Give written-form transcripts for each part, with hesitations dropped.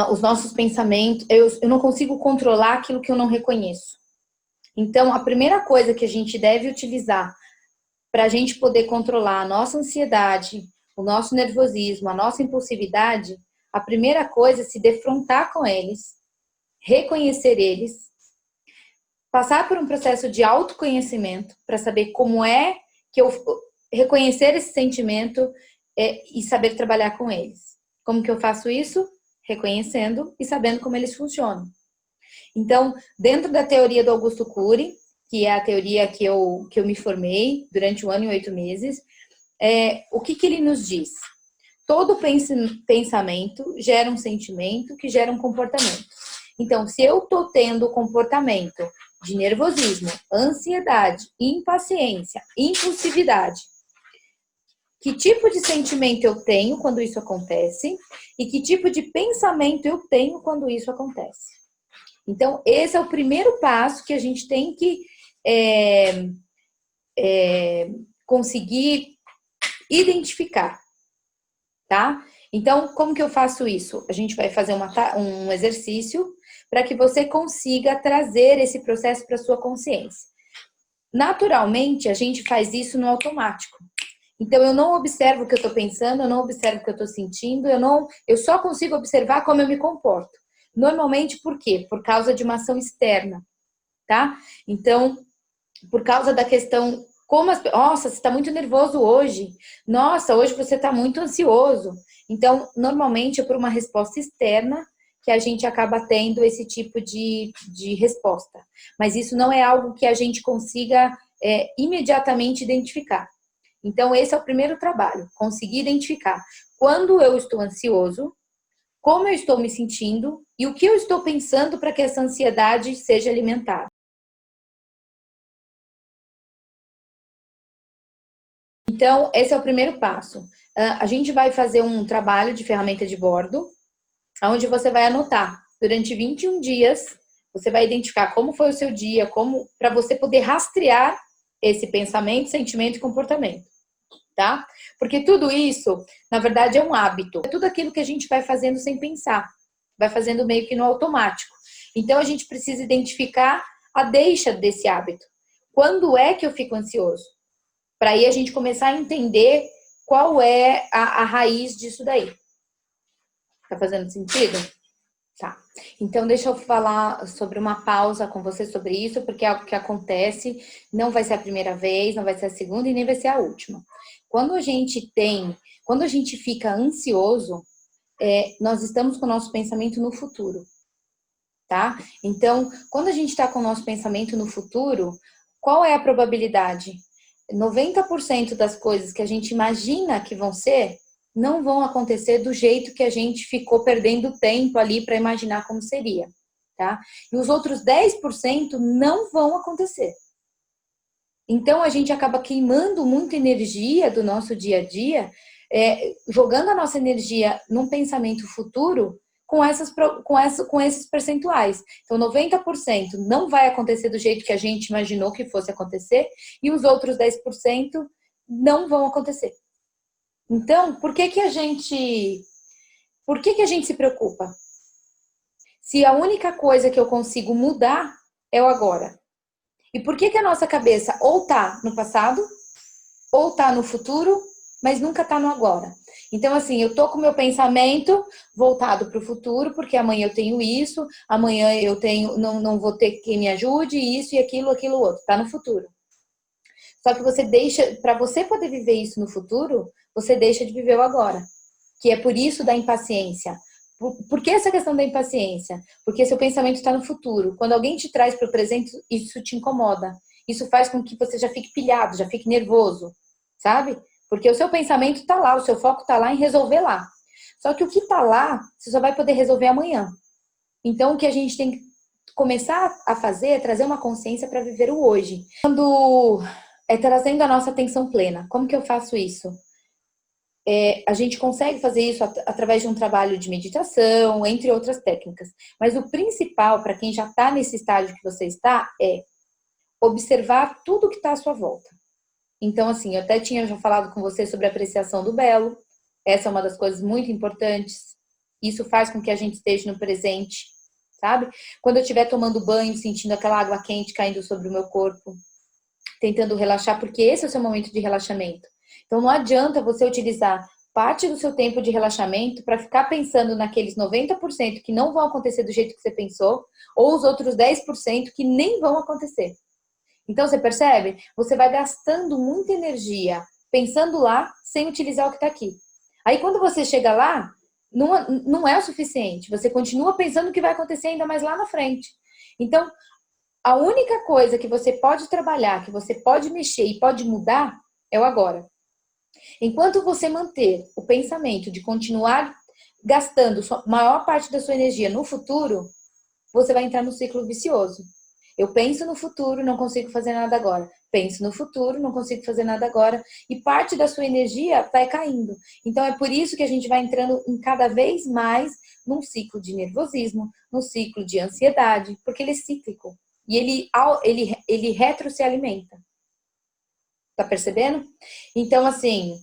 os nossos pensamentos, eu não consigo controlar aquilo que eu não reconheço. Então, a primeira coisa que a gente deve utilizar para a gente poder controlar a nossa ansiedade, o nosso nervosismo, a nossa impulsividade, a primeira coisa é se defrontar com eles, reconhecer eles, passar por um processo de autoconhecimento para saber como é que eu reconhecer esse sentimento e saber trabalhar com eles. Como que eu faço isso? Reconhecendo e sabendo como eles funcionam. Então, dentro da teoria do Augusto Cury, que é a teoria que eu me formei durante 1 ano e 8 meses, o que ele nos diz? Todo pensamento gera um sentimento que gera um comportamento. Então, se eu estou tendo comportamento de nervosismo, ansiedade, impaciência, impulsividade, que tipo de sentimento eu tenho quando isso acontece e que tipo de pensamento eu tenho quando isso acontece. Então, esse é o primeiro passo que a gente tem que conseguir identificar, tá? Então, como que eu faço isso? A gente vai fazer um exercício para que você consiga trazer esse processo para sua consciência. Naturalmente, a gente faz isso no automático. Então, eu não observo o que eu estou pensando, eu não observo o que eu estou sentindo, eu só consigo observar como eu me comporto. Normalmente, por quê? Por causa de uma ação externa, tá? Então, por causa da questão, nossa, você está muito nervoso hoje. Nossa, hoje você está muito ansioso. Então, normalmente é por uma resposta externa que a gente acaba tendo esse tipo de resposta. Mas isso não é algo que a gente consiga imediatamente identificar. Então, esse é o primeiro trabalho, conseguir identificar quando eu estou ansioso, como eu estou me sentindo e o que eu estou pensando para que essa ansiedade seja alimentada. Então, esse é o primeiro passo. A gente vai fazer um trabalho de ferramenta de bordo, onde você vai anotar durante 21 dias, você vai identificar como foi o seu dia, para você poder rastrear esse pensamento, sentimento e comportamento, tá? Porque tudo isso, na verdade, é um hábito. É tudo aquilo que a gente vai fazendo sem pensar, vai fazendo meio que no automático. Então, a gente precisa identificar a deixa desse hábito. Quando é que eu fico ansioso? Para aí a gente começar a entender qual é a raiz disso daí. Tá fazendo sentido? Tá. Então, deixa eu falar sobre uma pausa com você sobre isso, porque é algo que acontece, não vai ser a primeira vez, não vai ser a segunda e nem vai ser a última. Quando a gente fica ansioso, nós estamos com o nosso pensamento no futuro, tá? Então, quando a gente está com o nosso pensamento no futuro, qual é a probabilidade? 90% das coisas que a gente imagina que vão ser, não vão acontecer do jeito que a gente ficou perdendo tempo ali para imaginar como seria, tá? E os outros 10% não vão acontecer. Então, a gente acaba queimando muita energia do nosso dia a dia, jogando a nossa energia num pensamento futuro com esses percentuais. Então, 90% não vai acontecer do jeito que a gente imaginou que fosse acontecer e os outros 10% não vão acontecer. Então, por que a gente se preocupa? Se a única coisa que eu consigo mudar é o agora. E por que a nossa cabeça ou tá no passado, ou tá no futuro, mas nunca tá no agora? Então, assim, eu tô com o meu pensamento voltado para o futuro, porque amanhã eu tenho isso, amanhã eu tenho, não vou ter quem me ajude, isso e aquilo outro. Tá no futuro. Só que você deixa, para você poder viver isso no futuro, você deixa de viver o agora. Que é por isso da impaciência. Por que essa questão da impaciência? Porque seu pensamento está no futuro. Quando alguém te traz para o presente, isso te incomoda. Isso faz com que você já fique pilhado, já fique nervoso, sabe? Porque o seu pensamento está lá, o seu foco está lá em resolver lá. Só que o que está lá, você só vai poder resolver amanhã. Então, o que a gente tem que começar a fazer é trazer uma consciência para viver o hoje. Quando trazendo a nossa atenção plena. Como que eu faço isso? A gente consegue fazer isso através de um trabalho de meditação, entre outras técnicas. Mas o principal, para quem já está nesse estágio que você está, é observar tudo que está à sua volta. Então, assim, eu até tinha já falado com você sobre a apreciação do belo. Essa é uma das coisas muito importantes. Isso faz com que a gente esteja no presente, sabe? Quando eu estiver tomando banho, sentindo aquela água quente caindo sobre o meu corpo, tentando relaxar, porque esse é o seu momento de relaxamento. Então não adianta você utilizar parte do seu tempo de relaxamento para ficar pensando naqueles 90% que não vão acontecer do jeito que você pensou, ou os outros 10% que nem vão acontecer. Então você percebe? Você vai gastando muita energia pensando lá sem utilizar o que está aqui. Aí quando você chega lá, não é o suficiente. Você continua pensando o que vai acontecer ainda mais lá na frente. Então, a única coisa que você pode trabalhar, que você pode mexer e pode mudar é o agora. Enquanto você manter o pensamento de continuar gastando a maior parte da sua energia no futuro, você vai entrar no ciclo vicioso. Eu penso no futuro, não consigo fazer nada agora. Penso no futuro, não consigo fazer nada agora. E parte da sua energia vai caindo. Então é por isso que a gente vai entrando em cada vez mais num ciclo de nervosismo, num ciclo de ansiedade, porque ele é cíclico. E ele retro se alimenta. Tá percebendo? Então, assim,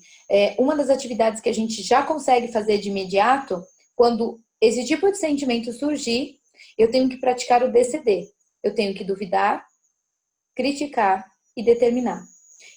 uma das atividades que a gente já consegue fazer de imediato, quando esse tipo de sentimento surgir, eu tenho que praticar o DCD. Eu tenho que duvidar, criticar e determinar.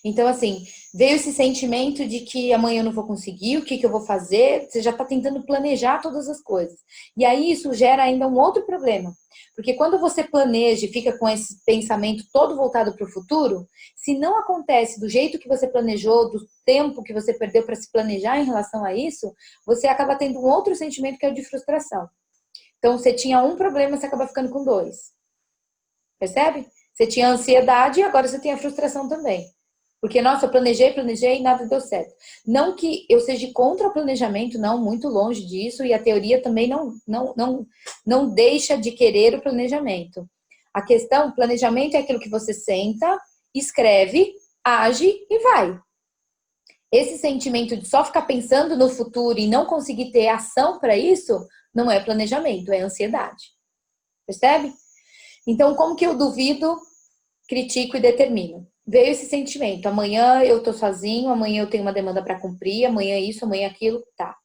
Então, assim, veio esse sentimento de que amanhã eu não vou conseguir, o que eu vou fazer? Você já está tentando planejar todas as coisas. E aí isso gera ainda um outro problema. Porque quando você planeja e fica com esse pensamento todo voltado para o futuro, se não acontece do jeito que você planejou, do tempo que você perdeu para se planejar em relação a isso, você acaba tendo um outro sentimento que é o de frustração. Então, você tinha um problema, você acaba ficando com dois. Percebe? Você tinha ansiedade e agora você tem a frustração também. Porque, nossa, eu planejei e nada deu certo. Não que eu seja contra o planejamento, não, muito longe disso, e a teoria também não deixa de querer o planejamento. A questão, planejamento é aquilo que você senta, escreve, age e vai. Esse sentimento de só ficar pensando no futuro e não conseguir ter ação para isso, não é planejamento, é ansiedade. Percebe? Então, como que eu duvido, critico e determino? Veio esse sentimento. Amanhã eu tô sozinho, amanhã eu tenho uma demanda para cumprir, amanhã isso, amanhã aquilo, tá.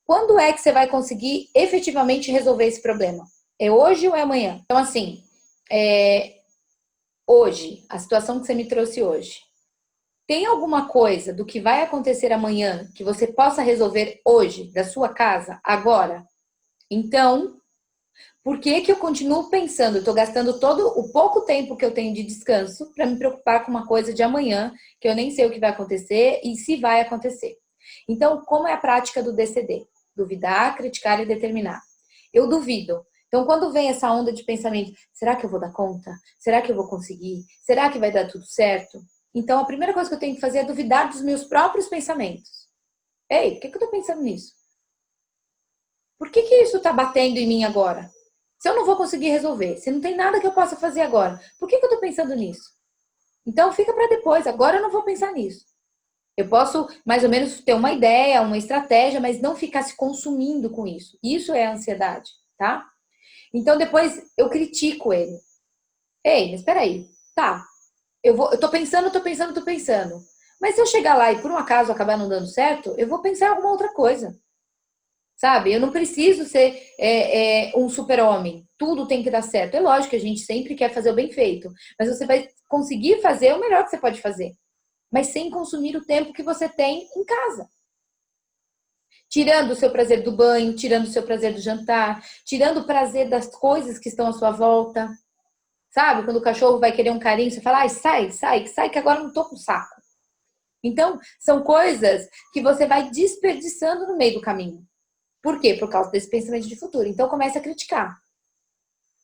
Quando é que você vai conseguir efetivamente resolver esse problema? É hoje ou é amanhã? Então, assim, hoje, a situação que você me trouxe hoje. Tem alguma coisa do que vai acontecer amanhã que você possa resolver hoje, da sua casa, agora? Então, por que que eu continuo pensando? Eu estou gastando todo o pouco tempo que eu tenho de descanso para me preocupar com uma coisa de amanhã, que eu nem sei o que vai acontecer e se vai acontecer. Então, como é a prática do DCD? Duvidar, criticar e determinar. Eu duvido. Então, quando vem essa onda de pensamento, será que eu vou dar conta? Será que eu vou conseguir? Será que vai dar tudo certo? Então, a primeira coisa que eu tenho que fazer é duvidar dos meus próprios pensamentos. Ei, por que eu estou pensando nisso? Por que isso está batendo em mim agora? Se eu não vou conseguir resolver, se não tem nada que eu possa fazer agora, por que eu estou pensando nisso? Então fica para depois, agora eu não vou pensar nisso. Eu posso mais ou menos ter uma ideia, uma estratégia, mas não ficar se consumindo com isso. Isso é ansiedade, tá? Então depois eu critico ele. Ei, mas espera aí. Tá. Eu tô pensando, tô pensando, tô pensando. Mas se eu chegar lá e por um acaso acabar não dando certo, eu vou pensar em alguma outra coisa. Sabe? Eu não preciso ser um super-homem. Tudo tem que dar certo. É lógico que a gente sempre quer fazer o bem feito. Mas você vai conseguir fazer o melhor que você pode fazer. Mas sem consumir o tempo que você tem em casa. Tirando o seu prazer do banho, tirando o seu prazer do jantar, tirando o prazer das coisas que estão à sua volta. Sabe? Quando o cachorro vai querer um carinho, você fala, ai, sai, que agora eu não tô com saco. Então, são coisas que você vai desperdiçando no meio do caminho. Por quê? Por causa desse pensamento de futuro. Então, comece a criticar,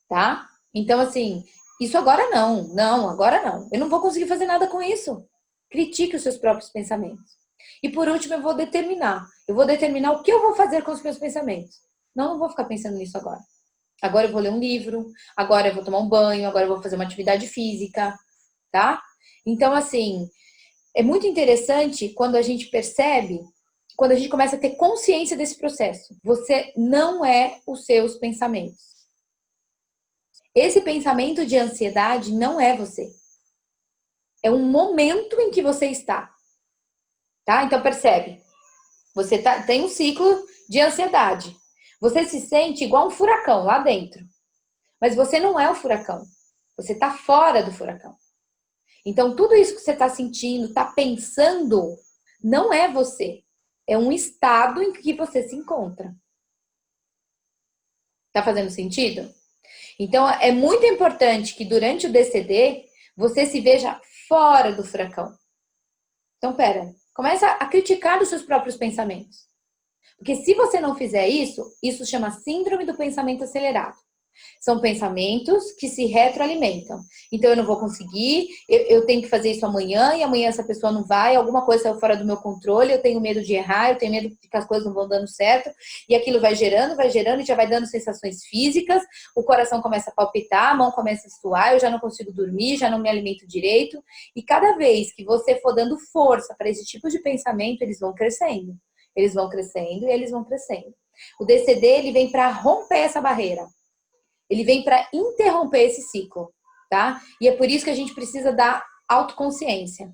tá? Então, assim, isso agora não. Não, agora não. Eu não vou conseguir fazer nada com isso. Critique os seus próprios pensamentos. E por último, eu vou determinar. Eu vou determinar o que eu vou fazer com os meus pensamentos. Não vou ficar pensando nisso agora. Agora eu vou ler um livro, agora eu vou tomar um banho, agora eu vou fazer uma atividade física, tá? Então, assim, é muito interessante quando a gente percebe, quando a gente começa a ter consciência desse processo. Você não é os seus pensamentos. Esse pensamento de ansiedade não é você. É um momento em que você está. Tá? Então percebe. Você tem um ciclo de ansiedade. Você se sente igual um furacão lá dentro. Mas você não é o furacão. Você está fora do furacão. Então, tudo isso que você está sentindo, está pensando, não é você. É um estado em que você se encontra. Tá fazendo sentido? Então, é muito importante que durante o DCD, você se veja fora do furacão. Então, pera, começa a criticar os seus próprios pensamentos. Porque se você não fizer isso, isso chama síndrome do pensamento acelerado. São pensamentos que se retroalimentam. Então, eu não vou conseguir, eu tenho que fazer isso amanhã, e amanhã essa pessoa não vai, alguma coisa saiu fora do meu controle, eu tenho medo de errar, eu tenho medo de que as coisas não vão dando certo, e aquilo vai gerando, e já vai dando sensações físicas, o coração começa a palpitar, a mão começa a suar, eu já não consigo dormir, já não me alimento direito, e cada vez que você for dando força para esse tipo de pensamento, eles vão crescendo. Eles vão crescendo e eles vão crescendo. O DCD, ele vem para romper essa barreira. Ele vem para interromper esse ciclo, tá? E é por isso que a gente precisa da autoconsciência,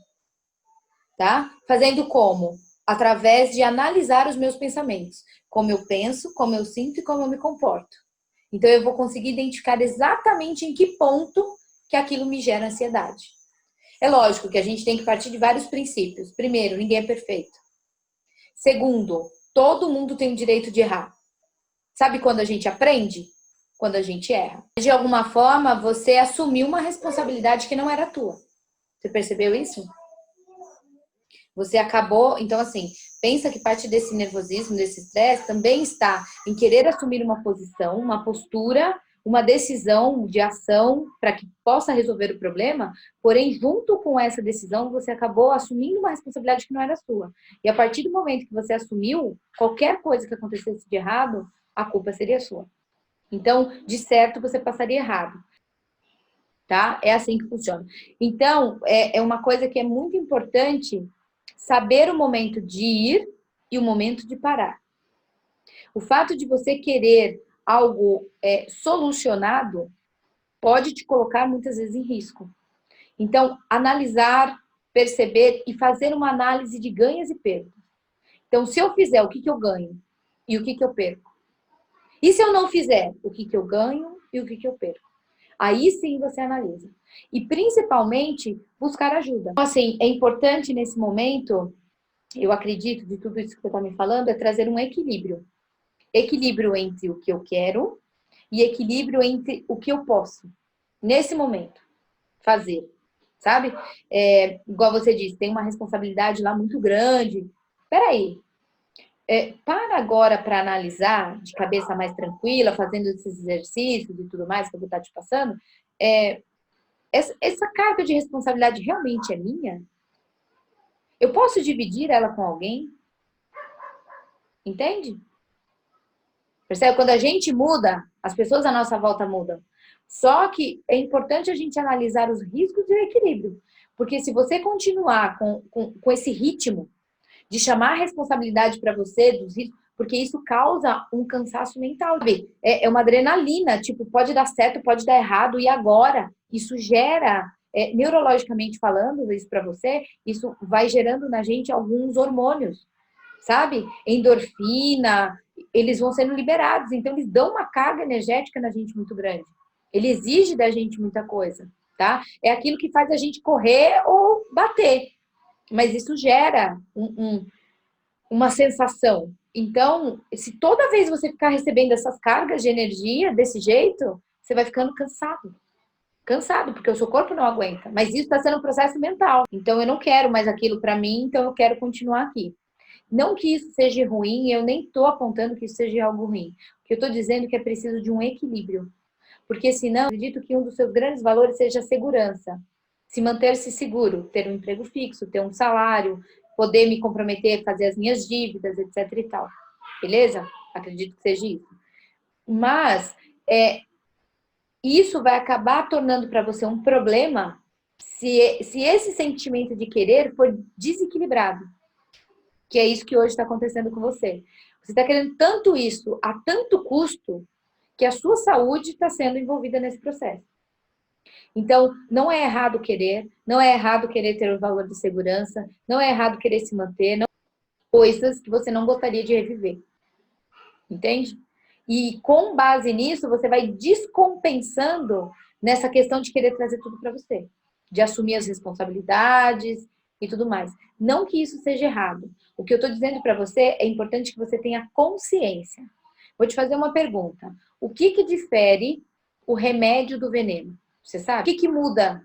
tá? Fazendo como? Através de analisar os meus pensamentos. Como eu penso, como eu sinto e como eu me comporto. Então, eu vou conseguir identificar exatamente em que ponto que aquilo me gera ansiedade. É lógico que a gente tem que partir de vários princípios. Primeiro, ninguém é perfeito. Segundo, todo mundo tem o direito de errar. Sabe quando a gente aprende? Quando a gente erra. De alguma forma, você assumiu uma responsabilidade que não era tua. Você percebeu isso? Você acabou... Então, assim, pensa que parte desse nervosismo, desse estresse, também está em querer assumir uma posição, uma postura, uma decisão de ação para que possa resolver o problema, porém, junto com essa decisão, você acabou assumindo uma responsabilidade que não era sua. E a partir do momento que você assumiu, qualquer coisa que acontecesse de errado, a culpa seria sua. Então, de certo, você passaria errado. Tá? É assim que funciona. Então, é uma coisa que é muito importante saber o momento de ir e o momento de parar. O fato de você querer algo solucionado pode te colocar muitas vezes em risco. Então, analisar, perceber e fazer uma análise de ganhos e perdas. Então, se eu fizer, o que eu ganho e o que eu perco? E se eu não fizer, o que eu ganho e o que eu perco? Aí sim você analisa. E principalmente buscar ajuda. Então, assim, é importante nesse momento, eu acredito, de tudo isso que você está me falando, é trazer um equilíbrio. Equilíbrio entre o que eu quero e equilíbrio entre o que eu posso, nesse momento, fazer. Sabe? Igual você disse, tem uma responsabilidade lá muito grande. Peraí, para agora para analisar de cabeça mais tranquila, fazendo esses exercícios e tudo mais que eu vou estar te passando, essa carga de responsabilidade realmente é minha? Eu posso dividir ela com alguém? Entende? Percebe? Quando a gente muda, as pessoas à nossa volta mudam. Só que é importante a gente analisar os riscos e o equilíbrio. Porque se você continuar com esse ritmo de chamar a responsabilidade para você dos riscos, porque isso causa um cansaço mental. É uma adrenalina, tipo, pode dar certo, pode dar errado, e agora? Isso gera, neurologicamente falando, isso para você, isso vai gerando na gente alguns hormônios, sabe? Endorfina, eles vão sendo liberados, então eles dão uma carga energética na gente muito grande. Ele exige da gente muita coisa, tá? É aquilo que faz a gente correr ou bater. Mas isso gera uma sensação. Então, se toda vez você ficar recebendo essas cargas de energia desse jeito, você vai ficando cansado. Cansado, porque o seu corpo não aguenta. Mas isso está sendo um processo mental. Então, eu não quero mais aquilo para mim, então eu quero continuar aqui. Não que isso seja ruim, eu nem estou apontando que isso seja algo ruim. O que eu estou dizendo é que é preciso de um equilíbrio. Porque senão, eu acredito que um dos seus grandes valores seja a segurança. Se manter-se seguro, ter um emprego fixo, ter um salário, poder me comprometer, fazer as minhas dívidas, etc e tal. Beleza? Acredito que seja isso. Mas isso vai acabar tornando para você um problema se esse sentimento de querer for desequilibrado. Que é isso que hoje está acontecendo com você. Você está querendo tanto isso a tanto custo que a sua saúde está sendo envolvida nesse processo. Então, não é errado querer, não é errado querer ter o valor de segurança, não é errado querer se manter, não coisas que você não gostaria de reviver. Entende? E com base nisso, você vai descompensando nessa questão de querer trazer tudo para você, de assumir as responsabilidades e tudo mais. Não que isso seja errado. O que eu estou dizendo para você é importante que você tenha consciência. Vou te fazer uma pergunta. O que difere o remédio do veneno? Você sabe? O que muda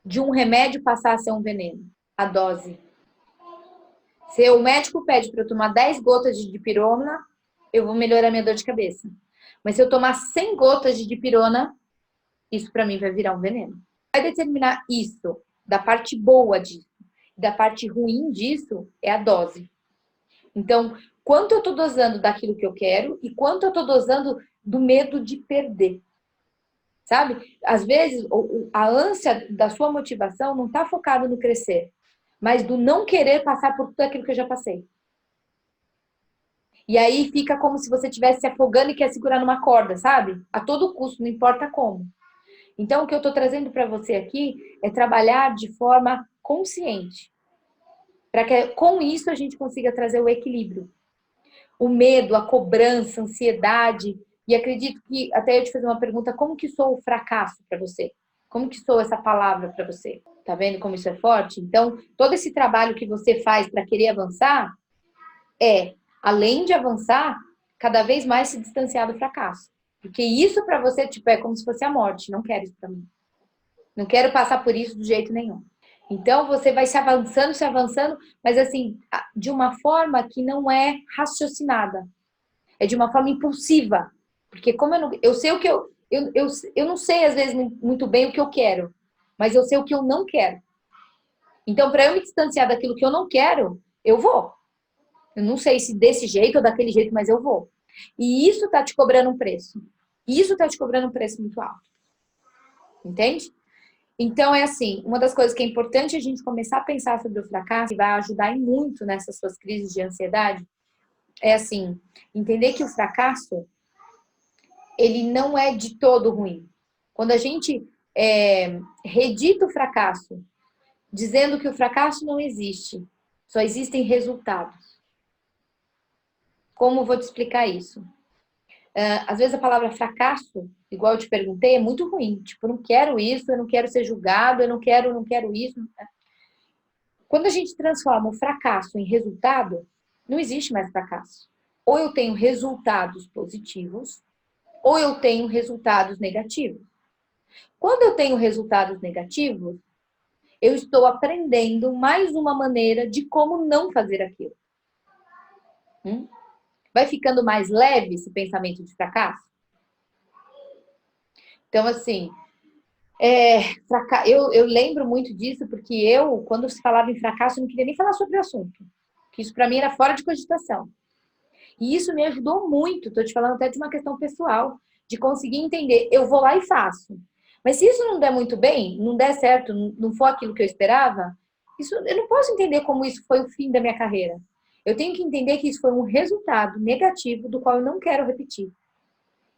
de um remédio passar a ser um veneno? A dose. Se o médico pede para eu tomar 10 gotas de dipirona, eu vou melhorar minha dor de cabeça. Mas se eu tomar 100 gotas de dipirona, isso para mim vai virar um veneno. Vai determinar isso, da parte boa disso, da parte ruim disso, é a dose. Então, quanto eu estou dosando daquilo que eu quero e quanto eu estou dosando do medo de perder. Sabe? Às vezes, a ânsia da sua motivação não está focada no crescer, mas do não querer passar por tudo aquilo que eu já passei. E aí fica como se você estivesse se afogando e quer segurar numa corda, sabe? A todo custo, não importa como. Então, o que eu estou trazendo para você aqui é trabalhar de forma consciente. Para que com isso a gente consiga trazer o equilíbrio. O medo, a cobrança, a ansiedade. E acredito que, até eu te fazer uma pergunta, como que sou o fracasso para você? Como que sou essa palavra para você? Tá vendo como isso é forte? Então, todo esse trabalho que você faz para querer avançar é, além de avançar, cada vez mais se distanciar do fracasso. Porque isso para você, tipo, é como se fosse a morte. Não quero isso para mim. Não quero passar por isso de jeito nenhum. Então, você vai se avançando, mas assim, de uma forma que não é raciocinada. É de uma forma impulsiva. Porque como eu sei o que eu não sei, às vezes, muito bem o que eu quero. Mas eu sei o que eu não quero. Então, para eu me distanciar daquilo que eu não quero, eu vou. Eu não sei se desse jeito ou daquele jeito, mas eu vou. E isso tá te cobrando um preço. Isso tá te cobrando um preço muito alto. Entende? Então, é assim, uma das coisas que é importante a gente começar a pensar sobre o fracasso e vai ajudar muito nessas suas crises de ansiedade, é assim, entender que o fracasso, ele não é de todo ruim. Quando a gente redita o fracasso, dizendo que o fracasso não existe, só existem resultados. Como eu vou te explicar isso? Às vezes a palavra fracasso, igual eu te perguntei, é muito ruim. Tipo, eu não quero isso, eu não quero ser julgado, eu não quero isso. Quando a gente transforma o fracasso em resultado, não existe mais fracasso. Ou eu tenho resultados positivos, ou eu tenho resultados negativos. Quando eu tenho resultados negativos, eu estou aprendendo mais uma maneira de como não fazer aquilo. Vai ficando mais leve esse pensamento de fracasso? Então, assim, eu lembro muito disso porque eu, quando se falava em fracasso, eu não queria nem falar sobre o assunto. Que isso para mim era fora de cogitação. E isso me ajudou muito, estou te falando até de uma questão pessoal, de conseguir entender, eu vou lá e faço. Mas se isso não der muito bem, não der certo, não for aquilo que eu esperava, isso, eu não posso entender como isso foi o fim da minha carreira. Eu tenho que entender que isso foi um resultado negativo do qual eu não quero repetir.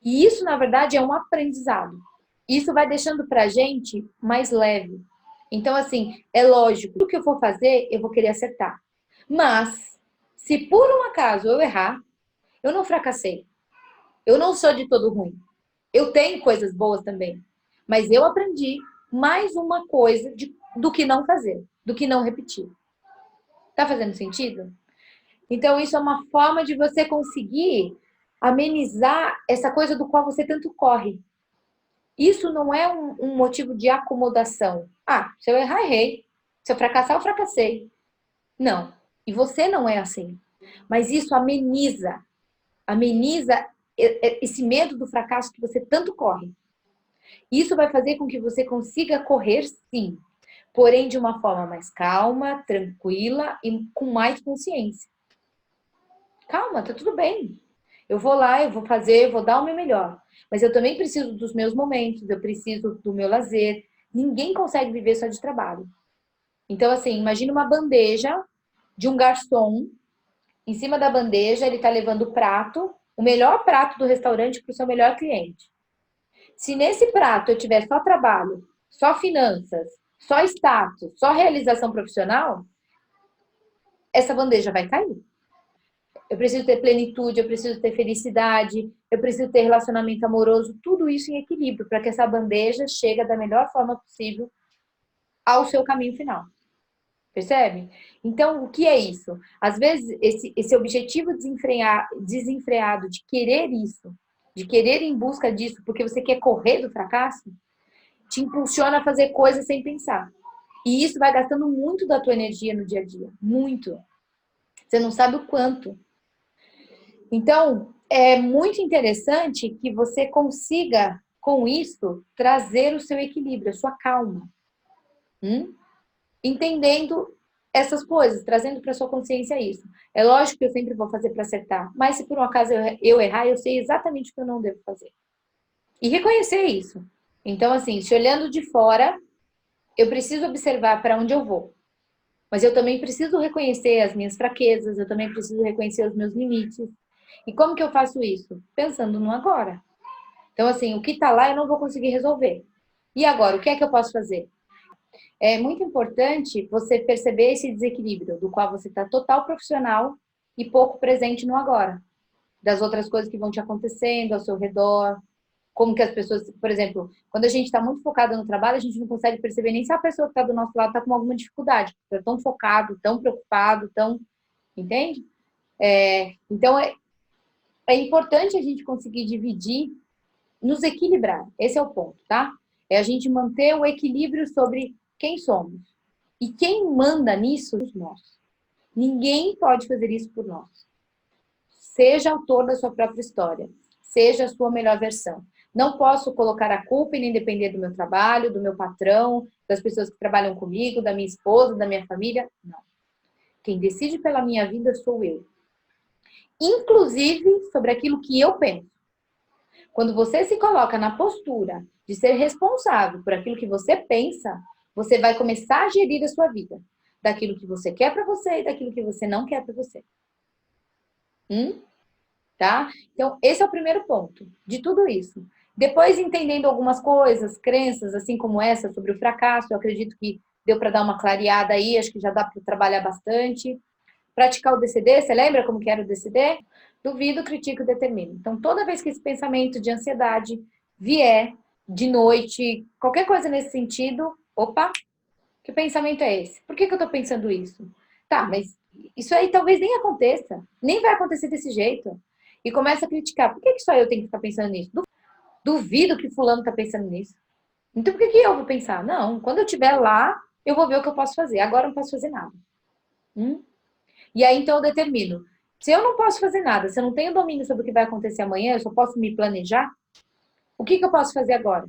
E isso, na verdade, é um aprendizado. Isso vai deixando pra gente mais leve. Então, assim, é lógico, tudo que eu for fazer, eu vou querer acertar. Mas, se por um acaso eu errar, eu não fracassei. Eu não sou de todo ruim. Eu tenho coisas boas também. Mas eu aprendi mais uma coisa do que não fazer, do que não repetir. Tá fazendo sentido? Então, isso é uma forma de você conseguir amenizar essa coisa do qual você tanto corre. Isso não é um motivo de acomodação. Ah, se eu errar, errei. Se eu fracassar, eu fracassei. Não. E você não é assim. Mas isso ameniza esse medo do fracasso que você tanto corre. Isso vai fazer com que você consiga correr, sim, porém de uma forma mais calma, tranquila e com mais consciência. Calma, tá tudo bem. Eu vou lá, eu vou fazer, eu vou dar o meu melhor. Mas eu também preciso dos meus momentos, eu preciso do meu lazer. Ninguém consegue viver só de trabalho. Então, assim, imagina uma bandeja de um garçom. Em cima da bandeja, ele tá levando o prato, o melhor prato do restaurante para o seu melhor cliente. Se nesse prato eu tiver só trabalho, só finanças, só status, só realização profissional, essa bandeja vai cair. eu preciso ter plenitude, eu preciso ter felicidade, eu preciso ter relacionamento amoroso, tudo isso em equilíbrio, para que essa bandeja chegue da melhor forma possível ao seu caminho final. Percebe? Então, o que é isso? Às vezes, esse objetivo desenfreado de querer isso, de querer ir em busca disso, porque você quer correr do fracasso, te impulsiona a fazer coisas sem pensar. E isso vai gastando muito da tua energia no dia a dia. Muito. Você não sabe o quanto. Então, é muito interessante que você consiga, com isso, trazer o seu equilíbrio, a sua calma. Entendendo essas coisas, trazendo para sua consciência isso. É lógico que eu sempre vou fazer para acertar, mas se por um acaso eu errar, eu sei exatamente o que eu não devo fazer. E reconhecer isso. Então, assim, se olhando de fora, eu preciso observar para onde eu vou. Mas eu também preciso reconhecer as minhas fraquezas, eu também preciso reconhecer os meus limites. E como que eu faço isso? Pensando no agora. Então, assim, o que está lá eu não vou conseguir resolver. E agora, o que é que eu posso fazer? É muito importante você perceber esse desequilíbrio, do qual você está total profissional e pouco presente no agora. Das outras coisas que vão te acontecendo ao seu redor, como que as pessoas, por exemplo, quando a gente está muito focado no trabalho, a gente não consegue perceber nem se a pessoa que está do nosso lado está com alguma dificuldade. Está tão focado, tão preocupado, tão... Entende? Então, é importante a gente conseguir dividir, nos equilibrar. Esse é o ponto, tá? É a gente manter o equilíbrio sobre quem somos. E quem manda nisso somos nós. Ninguém pode fazer isso por nós. Seja autor da sua própria história. Seja a sua melhor versão. Não posso colocar a culpa e nem depender do meu trabalho, do meu patrão, das pessoas que trabalham comigo, da minha esposa, da minha família. Não. Quem decide pela minha vida sou eu. Inclusive sobre aquilo que eu penso. Quando você se coloca na postura de ser responsável por aquilo que você pensa, você vai começar a gerir a sua vida. Daquilo que você quer para você e daquilo que você não quer para você. Tá? Então, esse é o primeiro ponto de tudo isso. Depois, entendendo algumas coisas, crenças, assim como essa, sobre o fracasso, eu acredito que deu para dar uma clareada aí, acho que já dá para trabalhar bastante. Praticar o DCD, você lembra como que era o DCD? Duvido, critico e determino. Então, toda vez que esse pensamento de ansiedade vier de noite, qualquer coisa nesse sentido, opa, que pensamento é esse? Por que eu tô pensando isso? Tá, mas isso aí talvez nem aconteça, nem vai acontecer desse jeito. E começa a criticar. Por que só eu tenho que ficar pensando nisso? Duvido que fulano tá pensando nisso. Então, por que eu vou pensar? Não, quando eu estiver lá, eu vou ver o que eu posso fazer. Agora eu não posso fazer nada. E aí, então, eu determino. Se eu não posso fazer nada, se eu não tenho domínio sobre o que vai acontecer amanhã, eu só posso me planejar, o que eu posso fazer agora?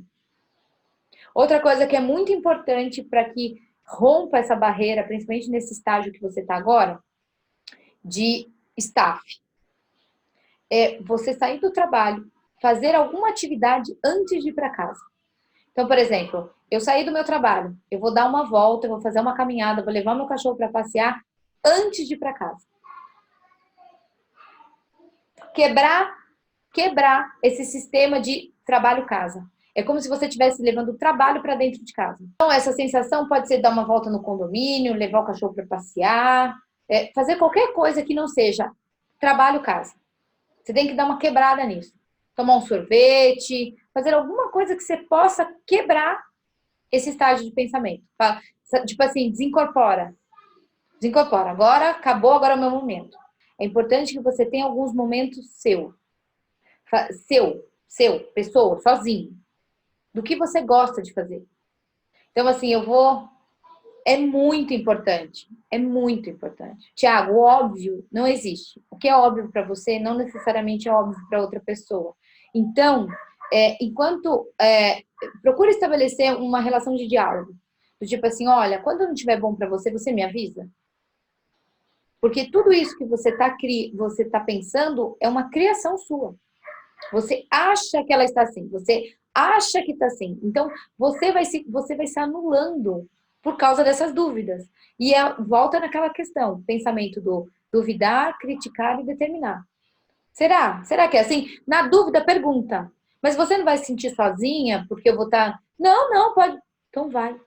Outra coisa que é muito importante para que rompa essa barreira, principalmente nesse estágio que você está agora, de staff, é você sair do trabalho, fazer alguma atividade antes de ir para casa. Então, por exemplo, eu saí do meu trabalho, eu vou dar uma volta, eu vou fazer uma caminhada, vou levar meu cachorro para passear antes de ir para casa. Quebrar esse sistema de trabalho-casa. É como se você estivesse levando o trabalho para dentro de casa. Então, essa sensação pode ser dar uma volta no condomínio, levar o cachorro para passear, fazer qualquer coisa que não seja trabalho-casa. Você tem que dar uma quebrada nisso. Tomar um sorvete, fazer alguma coisa que você possa quebrar esse estágio de pensamento. Tipo assim, desincorpora. Desincorpora. Agora acabou, agora é o meu momento. É importante que você tenha alguns momentos pessoa, sozinho. Do que você gosta de fazer. Então, assim, é muito importante. É muito importante. Tiago, o óbvio não existe. O que é óbvio para você não necessariamente é óbvio para outra pessoa. Então, procure estabelecer uma relação de diálogo. Do tipo assim, olha, quando não estiver bom para você, você me avisa. Porque tudo isso que você tá pensando é uma criação sua. Você acha que ela está assim, você acha que está assim. Então, você vai se anulando por causa dessas dúvidas. E volta naquela questão, pensamento do duvidar, criticar e determinar. Será? Será que é assim? Na dúvida, pergunta. Mas você não vai se sentir sozinha porque eu vou estar... Não, pode. Então vai.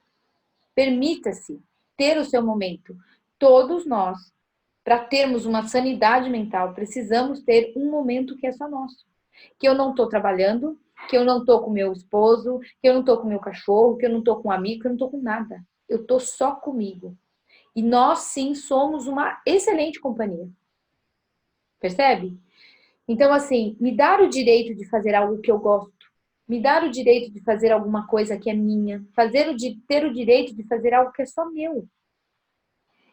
Permita-se ter o seu momento. Todos nós para termos uma sanidade mental, precisamos ter um momento que é só nosso. Que eu não estou trabalhando, que eu não estou com meu esposo, que eu não estou com meu cachorro, que eu não estou com um amigo, que eu não estou com nada. Eu estou só comigo. E nós, sim, somos uma excelente companhia. Percebe? Então, assim, me dar o direito de fazer algo que eu gosto, me dar o direito de fazer alguma coisa que é minha, ter o direito de fazer algo que é só meu.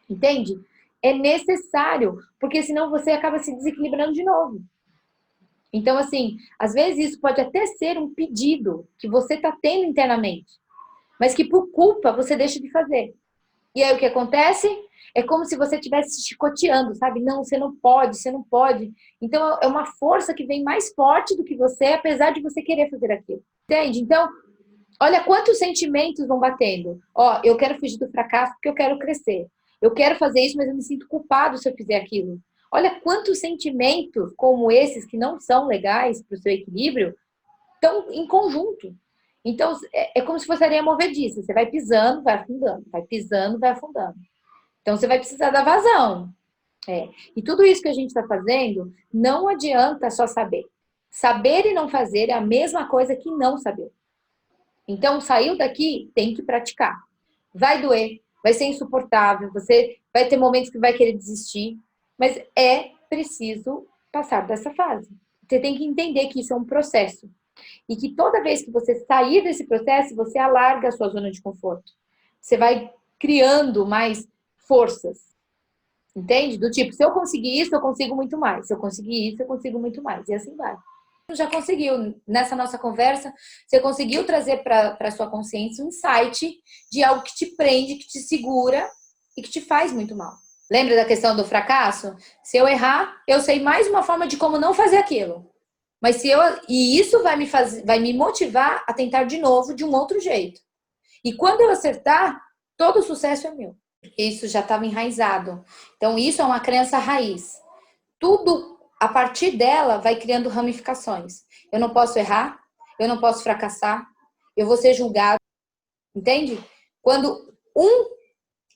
Entende? É necessário, porque senão você acaba se desequilibrando de novo. Então, assim, às vezes isso pode até ser um pedido que você está tendo internamente, mas que por culpa você deixa de fazer. E aí o que acontece? É como se você estivesse se chicoteando, sabe? Não, você não pode, você não pode. Então é uma força que vem mais forte do que você, apesar de você querer fazer aquilo. Entende? Então, olha quantos sentimentos vão batendo. Ó, eu quero fugir do fracasso porque eu quero crescer. Eu quero fazer isso, mas eu me sinto culpado se eu fizer aquilo. Olha quantos sentimentos como esses, que não são legais para o seu equilíbrio, estão em conjunto. Então, é como se fosse areia movediça. Você vai pisando, vai afundando. Vai pisando, vai afundando. Então, você vai precisar da vazão. E tudo isso que a gente está fazendo, não adianta só saber. Saber e não fazer é a mesma coisa que não saber. Então, saiu daqui, tem que praticar. Vai doer, vai ser insuportável, você vai ter momentos que vai querer desistir, mas é preciso passar dessa fase. Você tem que entender que isso é um processo. E que toda vez que você sair desse processo, você alarga a sua zona de conforto. Você vai criando mais forças. Entende? Do tipo, se eu conseguir isso, eu consigo muito mais. Se eu conseguir isso, eu consigo muito mais. E assim vai. Já conseguiu, nessa nossa conversa, você conseguiu trazer para a sua consciência um insight de algo que te prende, que te segura e que te faz muito mal. Lembra da questão do fracasso? Se eu errar, eu sei mais uma forma de como não fazer aquilo. Mas e isso vai me motivar a tentar de novo de um outro jeito. E quando eu acertar, todo o sucesso é meu. Isso já estava enraizado. Então isso é uma crença raiz. Tudo a partir dela vai criando ramificações. Eu não posso errar, eu não posso fracassar, eu vou ser julgado, entende? Quando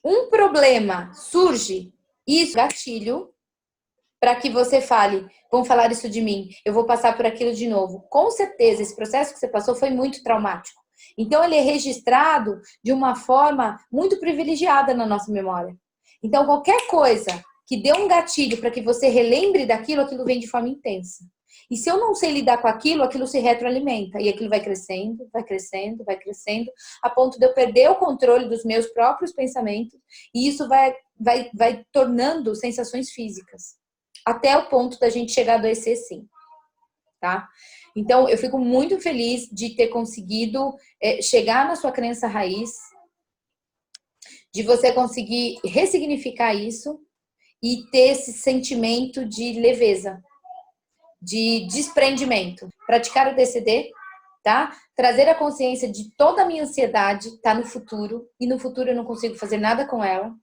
um problema surge, isso é gatilho para que você fale, vão falar isso de mim, eu vou passar por aquilo de novo. Com certeza, esse processo que você passou foi muito traumático. Então, ele é registrado de uma forma muito privilegiada na nossa memória. Então, qualquer coisa que dê um gatilho para que você relembre daquilo, aquilo vem de forma intensa. E se eu não sei lidar com aquilo, aquilo se retroalimenta. E aquilo vai crescendo, vai crescendo, vai crescendo, a ponto de eu perder o controle dos meus próprios pensamentos. E isso vai tornando sensações físicas. Até o ponto da gente chegar a adoecer, sim. Tá? Então, eu fico muito feliz de ter conseguido chegar na sua crença raiz, de você conseguir ressignificar isso e ter esse sentimento de leveza, de desprendimento. Praticar o DCD, tá? Trazer a consciência de toda a minha ansiedade tá no futuro, e no futuro eu não consigo fazer nada com ela.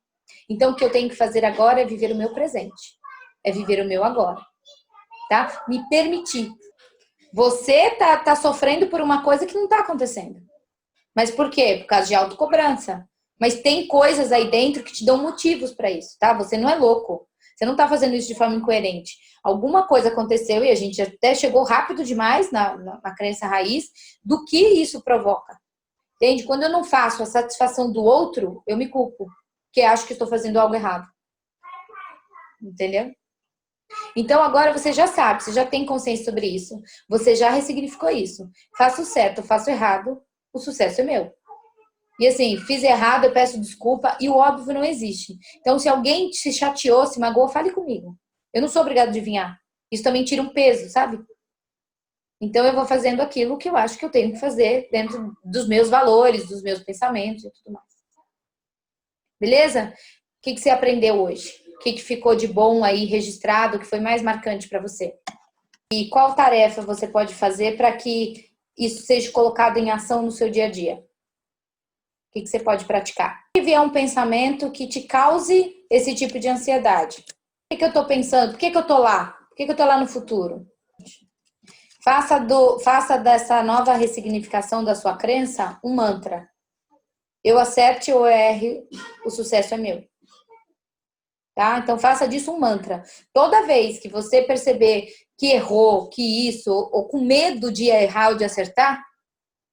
Então, o que eu tenho que fazer agora é viver o meu presente, é viver o meu agora, tá? Me permitir. Você tá sofrendo por uma coisa que não tá acontecendo. Mas por quê? Por causa de autocobrança. Mas tem coisas aí dentro que te dão motivos para isso, tá? Você não é louco. Você não tá fazendo isso de forma incoerente. Alguma coisa aconteceu e a gente até chegou rápido demais na crença raiz do que isso provoca. Entende? Quando eu não faço a satisfação do outro, eu me culpo. Porque acho que estou fazendo algo errado. Entendeu? Então agora você já sabe, você já tem consciência sobre isso, você já ressignificou isso. Faço certo, faço errado, o sucesso é meu. E assim, fiz errado, eu peço desculpa e o óbvio não existe. Então se alguém se chateou, se magoou, fale comigo. Eu não sou obrigada a adivinhar. Isso também tira um peso, sabe? Então eu vou fazendo aquilo que eu acho que eu tenho que fazer dentro dos meus valores, dos meus pensamentos e tudo mais. Beleza? O que você aprendeu hoje? O que ficou de bom aí registrado, que foi mais marcante para você? E qual tarefa você pode fazer para que isso seja colocado em ação no seu dia a dia? O que você pode praticar? Se vier um pensamento que te cause esse tipo de ansiedade. O que eu estou pensando? Por que eu estou lá? Por que eu estou lá no futuro? Faça dessa nova ressignificação da sua crença um mantra. Eu acerte ou erre, o sucesso é meu. tá? Então faça disso um mantra. Toda vez que você perceber que errou, que isso, ou com medo de errar ou de acertar,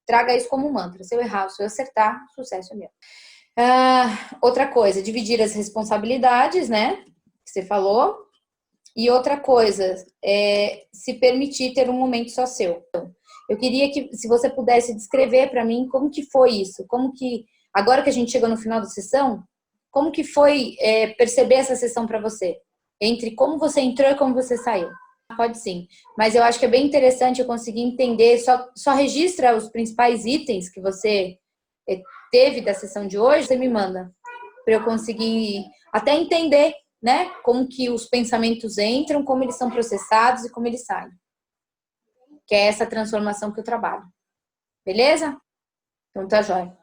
traga isso como um mantra. Se eu errar, se eu acertar, sucesso é meu. Outra coisa, dividir as responsabilidades, né? Que você falou. E outra coisa, se permitir ter um momento só seu. Eu queria que, se você pudesse descrever para mim como que foi isso, como que, agora que a gente chegou no final da sessão, como que foi perceber essa sessão para você? Entre como você entrou e como você saiu. Pode sim, mas eu acho que é bem interessante eu conseguir entender, só registra os principais itens que você teve da sessão de hoje, você me manda, para eu conseguir até entender, né, como que os pensamentos entram, como eles são processados e como eles saem. Que é essa transformação que eu trabalho. Beleza? Então tá jóia.